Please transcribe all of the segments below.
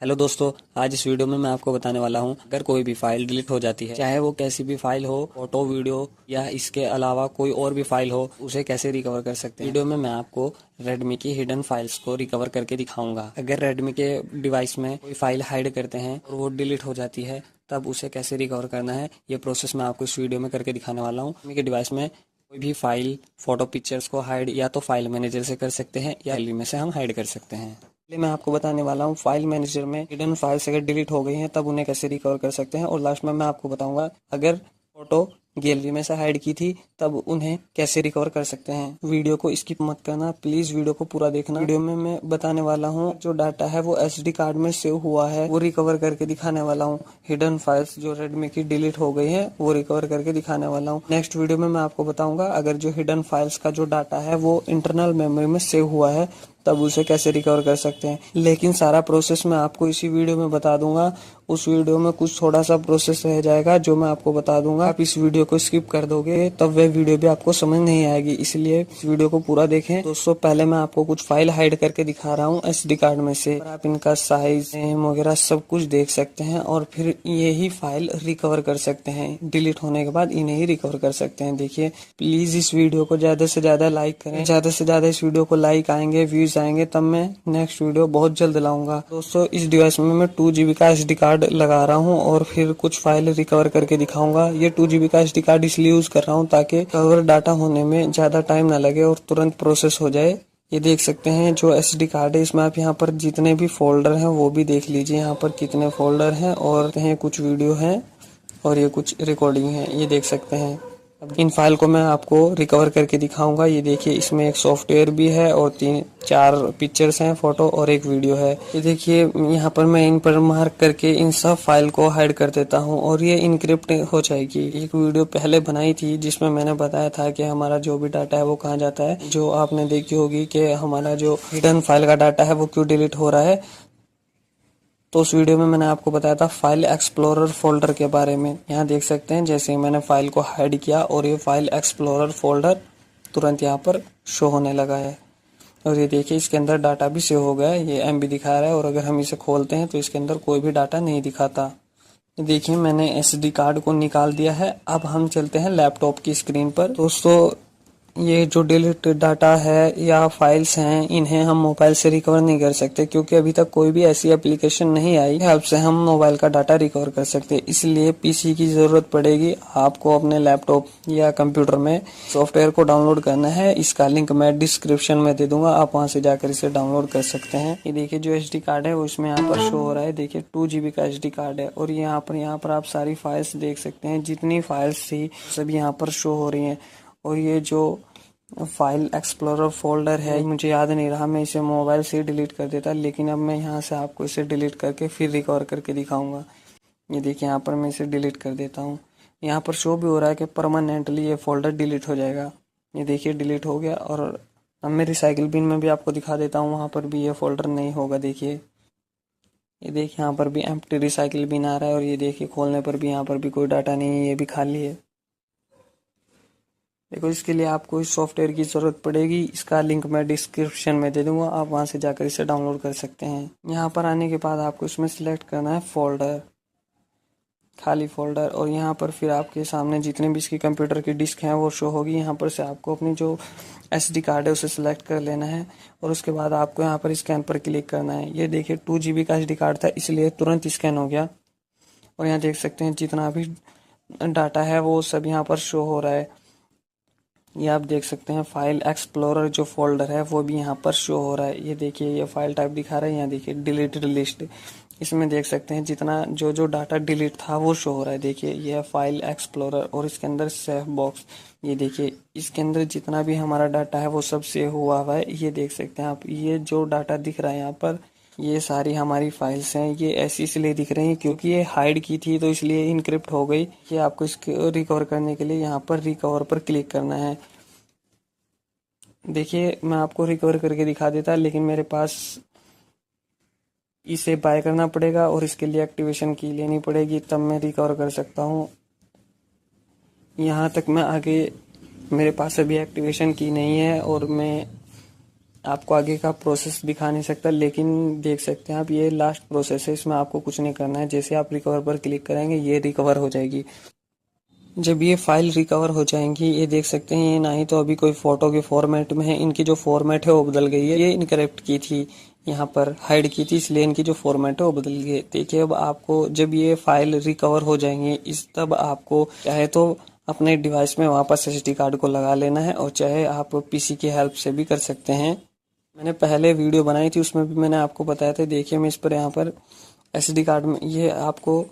Hello दोस्तों, आज इस वीडियो में मैं आपको बताने वाला हूं अगर कोई भी फाइल डिलीट हो जाती है, चाहे वो कैसी भी फाइल हो, फोटो, वीडियो या इसके अलावा कोई और भी फाइल हो, उसे कैसे रिकवर कर सकते हैं। वीडियो में मैं आपको रेडमी की हिडन फाइल्स को रिकवर करके दिखाऊंगा। अगर रेडमी के डिवाइस में कोई फाइल हाइड करते हैं और वो डिलीट हो जाती है, तब उसे कैसे रिकवर करना है, ये प्रोसेस मैं आपको इस वीडियो में करके दिखाने वाला हूँ। रेडमी के डिवाइस में कोई भी फाइल, फोटो, पिक्चर्स को हाइड या तो फाइल मैनेजर से कर सकते हैं या गैलरी में से हम हाइड कर सकते हैं। पहले मैं आपको बताने वाला हूँ फाइल मैनेजर में हिडन फाइल्स अगर डिलीट हो गई हैं तब उन्हें कैसे रिकवर कर सकते हैं, और लास्ट में मैं आपको बताऊंगा अगर फोटो गैलरी में से हाइड की थी तब उन्हें कैसे रिकवर कर सकते हैं। वीडियो को स्किप मत करना, प्लीज वीडियो को पूरा देखना। वीडियो में मैं बताने वाला हूँ जो डाटा है वो एसडी कार्ड में सेव हुआ है वो रिकवर करके दिखाने वाला हूँ। हिडन फाइल्स जो रेडमी की डिलीट हो गई है वो रिकवर करके दिखाने वाला हूँ। नेक्स्ट वीडियो में मैं आपको बताऊंगा अगर जो हिडन फाइल्स का जो डाटा है वो इंटरनल मेमोरी में सेव हुआ है तब उसे कैसे रिकवर कर सकते हैं। लेकिन सारा प्रोसेस मैं आपको इसी वीडियो में बता दूंगा। उस वीडियो में कुछ थोड़ा सा प्रोसेस रह जाएगा जो मैं आपको बता दूंगा। आप इस वीडियो को स्किप कर दोगे तब वह वीडियो भी आपको समझ नहीं आएगी, इसलिए इस वीडियो को पूरा देखें। दोस्तों, पहले मैं आपको कुछ फाइल हाइड करके दिखा रहा हूँ एसडी कार्ड में से, और आप इनका साइज वगैरह सब कुछ देख सकते हैं और फिर यही फाइल रिकवर कर सकते हैं। डिलीट होने के बाद इन्हें ही रिकवर कर सकते हैं। देखिए, प्लीज इस वीडियो को ज्यादा से ज्यादा लाइक करें। ज्यादा से ज्यादा इस वीडियो को लाइक आएंगे, व्यूज आएंगे, तब मैं नेक्स्ट वीडियो बहुत जल्द लाऊंगा। दोस्तों, इस डिवाइस में मैं 2 GB का एसडी कार्ड लगा रहा हूं और फिर कुछ फाइल रिकवर करके दिखाऊंगा। ये 2 GB का एसडी कार्ड इसलिए यूज कर रहा हूं ताकि कवर डाटा होने में ज्यादा टाइम ना लगे और तुरंत प्रोसेस हो जाए। ये देख सकते हैं जो एसडी कार्ड है, इसमें आप यहाँ पर जितने भी फोल्डर हैं वो भी देख लीजिए। यहाँ पर कितने फोल्डर हैं और कुछ वीडियो हैं और ये कुछ रिकॉर्डिंग है, ये देख सकते हैं। इन फाइल को मैं आपको रिकवर करके दिखाऊंगा। ये देखिए, इसमें एक सॉफ्टवेयर भी है और 3-4 पिक्चर्स हैं, फोटो और एक वीडियो है। ये देखिए, यहाँ पर मैं इन पर मार्क करके इन सब फाइल को हाइड कर देता हूँ और ये इनक्रिप्ट हो जाएगी। एक वीडियो पहले बनाई थी जिसमें मैंने बताया था कि हमारा जो भी डाटा है वो कहाँ जाता है, जो आपने देखी होगी कि हमारा जो हिडन फाइल का डाटा है वो क्यों डिलीट हो रहा है। तो उस वीडियो में मैंने आपको बताया था फाइल एक्सप्लोरर फोल्डर के बारे में। यहाँ देख सकते हैं, जैसे ही मैंने फाइल को हाइड किया और ये फाइल एक्सप्लोरर फोल्डर तुरंत यहाँ पर शो होने लगा है। और ये देखिए, इसके अंदर डाटा भी सेव हो गया है, ये एमबी दिखा रहा है, और अगर हम इसे खोलते हैं तो इसके अंदर कोई भी डाटा नहीं दिखाता। देखिए, मैंने एसडी कार्ड को निकाल दिया है। अब हम चलते हैं लैपटॉप की स्क्रीन पर। दोस्तों, ये जो डिलीटेड डाटा है या फाइल्स हैं, इन्हें हम मोबाइल से रिकवर नहीं कर सकते क्योंकि अभी तक कोई भी ऐसी एप्लीकेशन नहीं आई है से हम मोबाइल का डाटा रिकवर कर सकते। इसलिए पीसी की जरूरत पड़ेगी। आपको अपने लैपटॉप या कंप्यूटर में सॉफ्टवेयर को डाउनलोड करना है। इसका लिंक मैं डिस्क्रिप्शन में दे दूंगा, आप वहां से जाकर इसे डाउनलोड कर सकते हैं। ये देखिए, जो एसडी कार्ड है वो इसमें यहाँ पर शो हो रहा है। देखिए, 2 GB का एसडी कार्ड है और यहाँ पर आप सारी फाइल्स देख सकते हैं। जितनी फाइल्स थी सभी यहाँ पर शो हो रही हैं। और ये जो फाइल एक्सप्लोरर फोल्डर है, मुझे याद नहीं रहा, मैं इसे मोबाइल से डिलीट कर देता, लेकिन अब मैं यहाँ से आपको इसे डिलीट करके फिर रिकवर करके दिखाऊंगा। ये देखिए, यहाँ पर मैं इसे डिलीट कर देता हूँ। यहाँ पर शो भी हो रहा है कि परमानेंटली ये फोल्डर डिलीट हो जाएगा। ये देखिए, डिलीट हो गया। और अब मैं रिसाइकिल बिन में भी आपको दिखा देता हूँ, वहाँ पर भी ये फोल्डर नहीं होगा। देखिए, ये देखिए, यहाँ पर भी एम्प्टी रिसाइकिल बिन आ रहा है और ये देखिए, खोलने पर भी यहाँ पर भी कोई डाटा नहीं है, ये भी खाली है। देखो, इसके लिए आपको इस सॉफ्टवेयर की जरूरत पड़ेगी। इसका लिंक मैं डिस्क्रिप्शन में दे दूंगा, आप वहां से जाकर इसे डाउनलोड कर सकते हैं। यहाँ पर आने के बाद आपको इसमें सिलेक्ट करना है फोल्डर, खाली फोल्डर, और यहाँ पर फिर आपके सामने जितने भी इसकी कंप्यूटर की डिस्क हैं वो शो होगी। यहाँ पर से आपको अपनी जो एसडी कार्ड है उसे सिलेक्ट कर लेना है और उसके बाद आपको यहाँ पर स्कैन पर क्लिक करना है। ये देखिए, 2 GB का एसडी कार्ड था इसलिए तुरंत स्कैन हो गया। और यहाँ देख सकते हैं जितना भी डाटा है वो सब यहाँ पर शो हो रहा है। ये आप देख सकते हैं, फाइल एक्सप्लोरर जो फोल्डर है वो भी यहाँ पर शो हो रहा है। ये देखिए, ये फाइल टाइप दिखा रहा है। यहाँ देखिए, डिलीटेड लिस्ट, इसमें देख सकते हैं जितना जो डाटा डिलीट था वो शो हो रहा है। देखिए, ये फाइल एक्सप्लोरर और इसके अंदर सेव बॉक्स। ये देखिए, इसके अंदर जितना भी हमारा डाटा है वो सब सेव हुआ है। ये देख सकते हैं आप, ये जो डाटा दिख रहा है यहाँ पर, ये सारी हमारी फाइल्स हैं। ये ऐसी इसलिए दिख रही हैं क्योंकि ये हाइड की थी तो इसलिए इनक्रिप्ट हो गई। ये आपको इसको रिकवर करने के लिए यहाँ पर रिकवर पर क्लिक करना है। देखिए, मैं आपको रिकवर करके दिखा देता, लेकिन मेरे पास इसे बाय करना पड़ेगा और इसके लिए एक्टिवेशन की लेनी पड़ेगी, तब मैं रिकवर कर सकता हूँ। यहाँ तक मैं आगे, मेरे पास अभी एक्टिवेशन की नहीं है और मैं आपको आगे का प्रोसेस दिखा नहीं सकता, लेकिन देख सकते हैं आप ये लास्ट प्रोसेस है, इसमें आपको कुछ नहीं करना है। जैसे आप रिकवर पर क्लिक करेंगे ये रिकवर हो जाएगी। जब ये फाइल रिकवर हो जाएंगी, ये देख सकते हैं ये ना ही तो अभी कोई फोटो के फॉर्मेट में है, इनकी जो फॉर्मेट है वो बदल गई है। ये इनकरेक्ट की थी, यहाँ पर हाइड की थी, इसलिए इनकी जो फॉर्मेट है वो बदल गई है। देखिए अब आपको जब ये फाइल रिकवर हो जाएंगे तब आपको चाहे तो अपने डिवाइस में वापस एसडी कार्ड को लगा लेना है, और चाहे आप पीसी की हेल्प से भी कर सकते हैं। मैंने पहले वीडियो बनाई थी, उसमें भी मैंने आपको बताया था। देखिए मैं इस पर यहाँ पर एसडी कार्ड में, ये आपको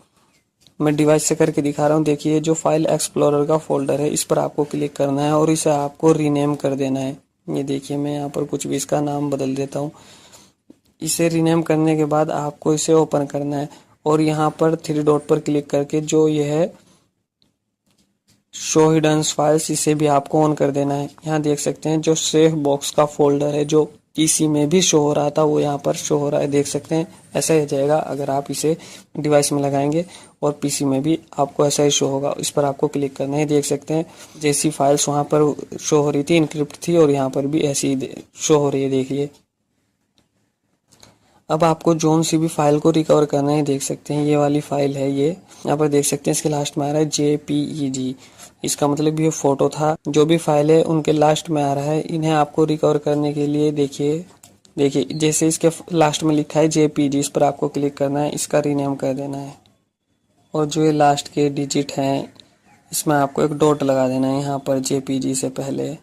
मैं डिवाइस से करके दिखा रहा हूँ। देखिए जो फाइल एक्सप्लोरर का फोल्डर है, इस पर आपको क्लिक करना है और इसे आपको रीनेम कर देना है। ये देखिए मैं यहाँ पर कुछ भी इसका नाम बदल देता हूँ। इसे रीनेम करने के बाद आपको इसे ओपन करना है और यहाँ पर 3 डॉट पर क्लिक करके जो ये है शो हिडन फाइल्स, इसे भी आपको ऑन कर देना है। यहाँ देख सकते हैं जो सेव बॉक्स का फोल्डर है जो पीसी में भी शो हो रहा था वो यहाँ पर शो हो रहा है, देख सकते हैं। ऐसा ही जाएगा अगर आप इसे डिवाइस में लगाएंगे, और पीसी में भी आपको ऐसा ही शो होगा। इस पर आपको क्लिक करना है। देख सकते हैं जैसी फाइल्स वहाँ पर शो हो रही थी इनक्रिप्ट थी, और यहाँ पर भी ऐसी शो हो रही है, देखिए। अब आपको जोन सी भी फाइल को रिकवर करना है। देख सकते हैं ये वाली फाइल है, ये यहाँ पर देख सकते हैं इसके लास्ट में आ रहा है JPEG, इसका मतलब ये फोटो था। जो भी फाइल है उनके लास्ट में आ रहा है। इन्हें आपको रिकवर करने के लिए देखिए जैसे इसके लास्ट में लिखा है JPG, इस पर आपको क्लिक करना है, इसका रीनेम कर देना है। और जो ये लास्ट के डिजिट हैं इसमें आपको एक डॉट लगा देना है यहाँ पर JPG से पहले,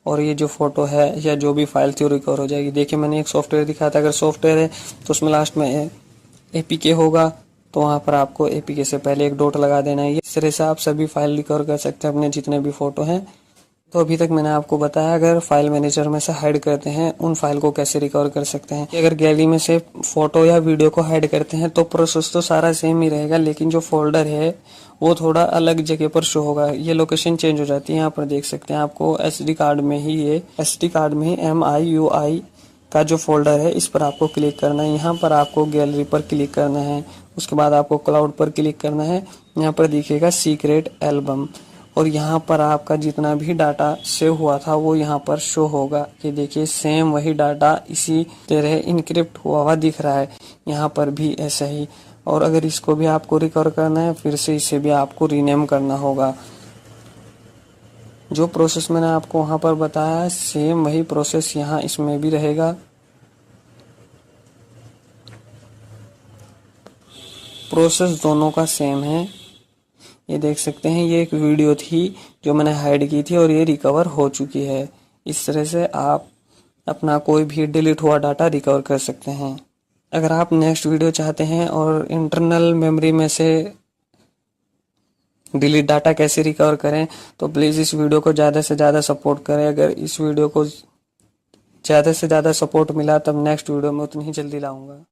और ये जो फोटो है या जो भी फाइल थी वो रिकवर हो जाएगी। देखिए मैंने एक सॉफ्टवेयर दिखाया था, अगर सॉफ्टवेयर है तो उसमें लास्ट में APK होगा, तो वहाँ पर आपको APK से पहले एक डॉट लगा देना है। इस तरह से आप सभी फाइल रिकवर कर सकते हैं अपने जितने भी फोटो हैं। तो अभी तक मैंने आपको बताया अगर फाइल मैनेजर में से हाइड करते हैं उन फाइल को कैसे रिकवर कर सकते हैं। अगर गैलरी में से फोटो या वीडियो को हाइड करते हैं तो प्रोसेस तो सारा सेम ही रहेगा, लेकिन जो फोल्डर है वो थोड़ा अलग जगह पर शो होगा, ये लोकेशन चेंज हो जाती है। यहाँ पर देख सकते हैं आपको SD कार्ड में ही MIUI का जो फोल्डर है इस पर आपको क्लिक करना है। यहाँ पर आपको गैलरी पर क्लिक करना है, उसके बाद आपको क्लाउड पर क्लिक करना है। यहाँ पर दिखेगा सीक्रेट एल्बम, और यहाँ पर आपका जितना भी डाटा सेव हुआ था वो यहाँ पर शो होगा। ये देखिए सेम वही डाटा इसी तरह इनक्रिप्ट हुआ हुआ दिख रहा है, यहाँ पर भी ऐसा ही। और अगर इसको भी आपको रिकवर करना है फिर से इसे भी आपको रीनेम करना होगा। जो प्रोसेस मैंने आपको वहाँ पर बताया सेम वही प्रोसेस यहाँ इसमें भी रहेगा। प्रोसेस दोनों का सेम है। ये देख सकते हैं ये एक वीडियो थी जो मैंने हाइड की थी और ये रिकवर हो चुकी है। इस तरह से आप अपना कोई भी डिलीट हुआ डाटा रिकवर कर सकते हैं। अगर आप नेक्स्ट वीडियो चाहते हैं और इंटरनल मेमोरी में से डिलीट डाटा कैसे रिकवर करें तो प्लीज़ इस वीडियो को ज़्यादा से ज़्यादा सपोर्ट करें। अगर इस वीडियो को ज़्यादा से ज़्यादा सपोर्ट मिला तब नेक्स्ट वीडियो में उतनी ही जल्दी लाऊंगा।